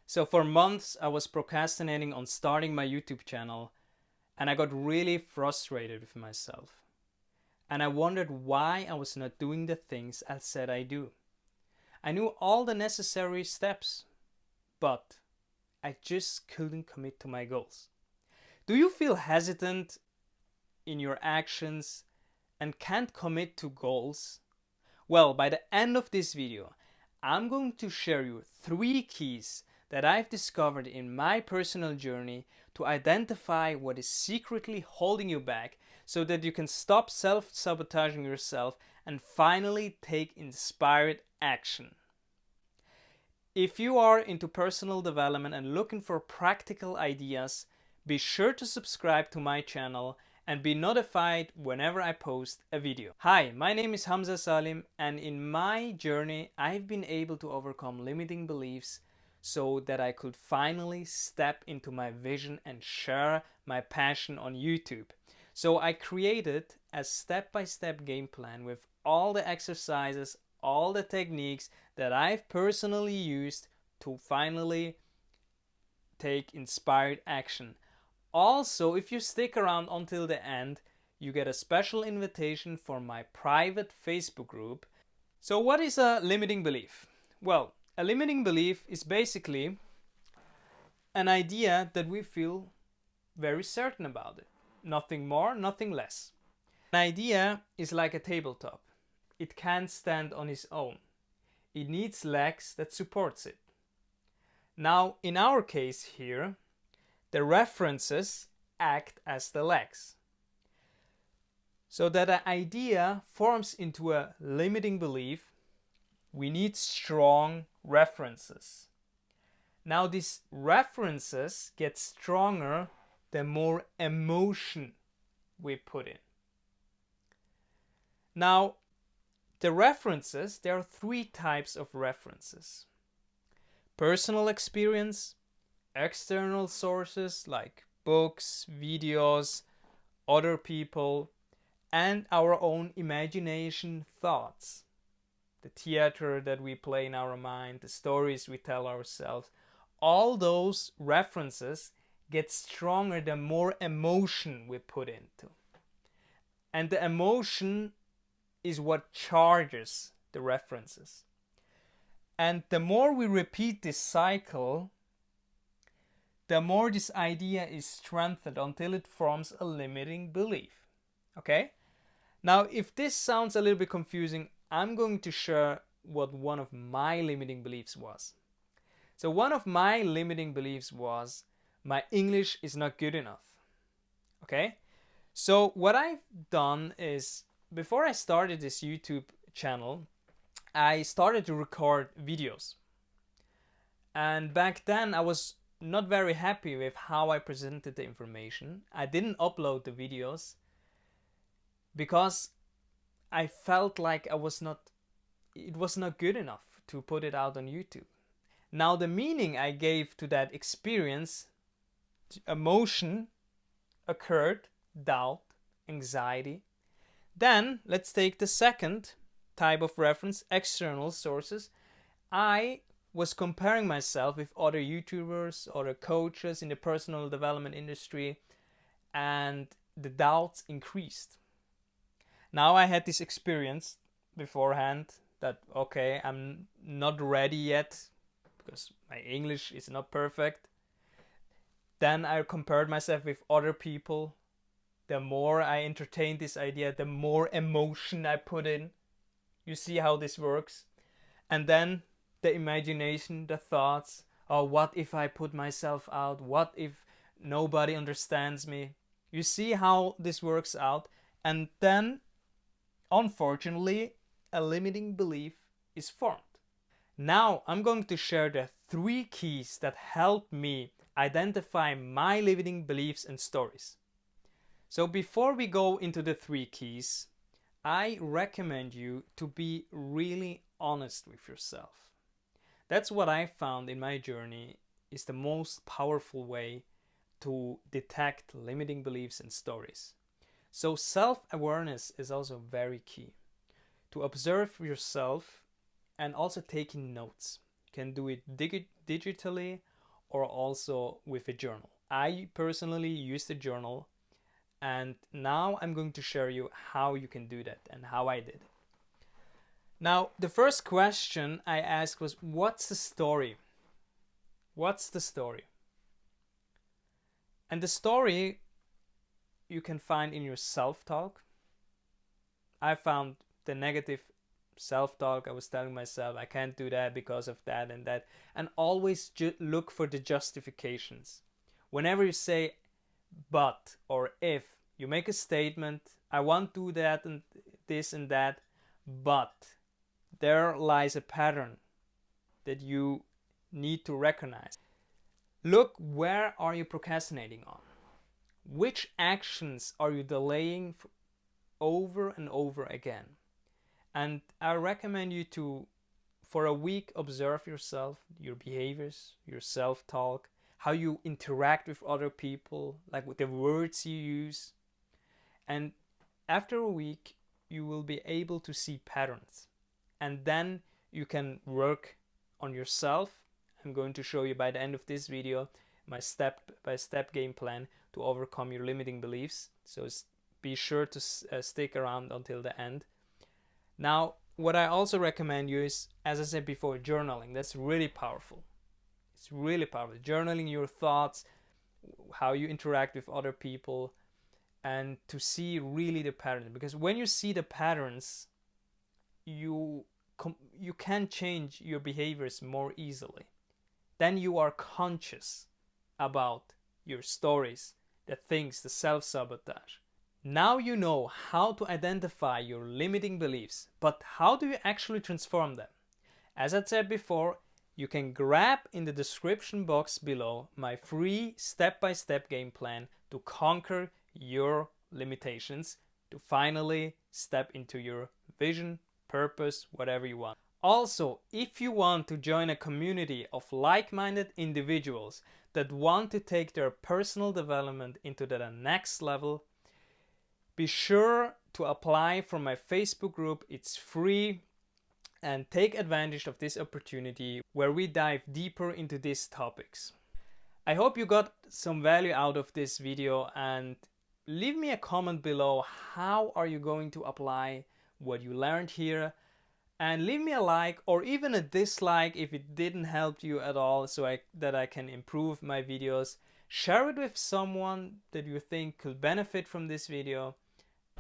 So for months, I was procrastinating on starting my YouTube channel, and I got really frustrated with myself. And I wondered why I was not doing the things I said I do. I knew all the necessary steps, but I just couldn't commit to my goals. Do you feel hesitant in your actions and can't commit to goals? Well, by the end of this video, I'm going to share you 3 keys that I've discovered in my personal journey to identify what is secretly holding you back so that you can stop self-sabotaging yourself and finally take inspired action. If you are into personal development and looking for practical ideas, be sure to subscribe to my channel and be notified whenever I post a video. Hi, my name is Hamza Salim, and in my journey I've been able to overcome limiting beliefs so that I could finally step into my vision and share my passion on YouTube. So I created a step-by-step game plan with all the exercises, all the techniques that I've personally used to finally take inspired action. Also, if you stick around until the end, you get a special invitation for my private Facebook group. So what is a limiting belief? Well, a limiting belief is basically an idea that we feel very certain about it. Nothing more, nothing less. An idea is like a tabletop. It can't stand on its own. It needs legs that supports it. Now, in our case here, the references act as the legs. So that an idea forms into a limiting belief, we need strong references. Now these references get stronger the more emotion we put in. Now, the references, there are 3 types of references. Personal experience, external sources like books, videos, other people, and our own imagination thoughts. The theater that we play in our mind, the stories we tell ourselves, all those references get stronger the more emotion we put into. And the emotion is what charges the references. And the more we repeat this cycle, the more this idea is strengthened until it forms a limiting belief. Okay? Now, if this sounds a little bit confusing, I'm going to share what one of my limiting beliefs was. So one of my limiting beliefs was my English is not good enough. Okay? So what I've done is, before I started this YouTube channel, I started to record videos. And back then I was not very happy with how I presented the information. I didn't upload the videos because I felt like it was not good enough to put it out on YouTube. Now the meaning I gave to that experience, emotion occurred, doubt, anxiety. Then let's take the second type of reference, external sources. I was comparing myself with other YouTubers, other coaches in the personal development industry, and the doubts increased. Now I had this experience beforehand that, okay, I'm not ready yet because my English is not perfect. Then I compared myself with other people. The more I entertained this idea, the more emotion I put in. You see how this works? And then the imagination, the thoughts, oh, what if I put myself out? What if nobody understands me? You see how this works out? And then, unfortunately, a limiting belief is formed. Now I'm going to share the 3 keys that help me identify my limiting beliefs and stories. So before we go into the 3 keys, I recommend you to be really honest with yourself. That's what I found in my journey is the most powerful way to detect limiting beliefs and stories. So self-awareness is also very key. To observe yourself and also taking notes. You can do it digitally or also with a journal. I personally use the journal, and now I'm going to share you how you can do that and how I did it. Now, the first question I asked was, what's the story? What's the story? And the story you can find in your self-talk. I found the negative self-talk. I was telling myself I can't do that because of that and that, and always look for the justifications. Whenever you say but or if, you make a statement, I want to do that and this and that, but there lies a pattern that you need to recognize. Look, where are you procrastinating on? Which actions are you delaying over and over again? And I recommend you to, for a week, observe yourself, your behaviors, your self-talk, how you interact with other people, like with the words you use. And after a week, you will be able to see patterns. And then you can work on yourself. I'm going to show you by the end of this video my step-by-step game plan to overcome your limiting beliefs. So be sure to stick around until the end. Now, what I also recommend you is, as I said before, journaling. That's really powerful. It's really powerful. Journaling your thoughts, how you interact with other people, and to see really the patterns. Because when you see the patterns, you can change your behaviors more easily. Then you are conscious about your stories, the things, the self-sabotage. Now you know how to identify your limiting beliefs, but how do you actually transform them? As I said before, you can grab in the description box below my free step-by-step game plan to conquer your limitations, to finally step into your vision, purpose, whatever you want. Also, if you want to join a community of like-minded individuals that want to take their personal development into the next level, be sure to apply for my Facebook group. It's free, and take advantage of this opportunity where we dive deeper into these topics. I hope you got some value out of this video, and leave me a comment below. How are you going to apply what you learned here? And leave me a like or even a dislike if it didn't help you at all, so that I can improve my videos. Share it with someone that you think could benefit from this video.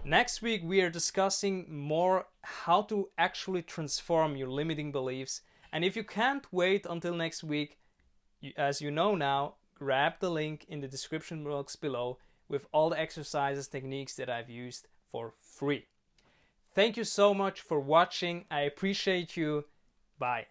Next week we are discussing more how to actually transform your limiting beliefs. And if you can't wait until next week, as you know now, grab the link in the description box below with all the exercises, techniques that I've used for free. Thank you so much for watching. I appreciate you. Bye.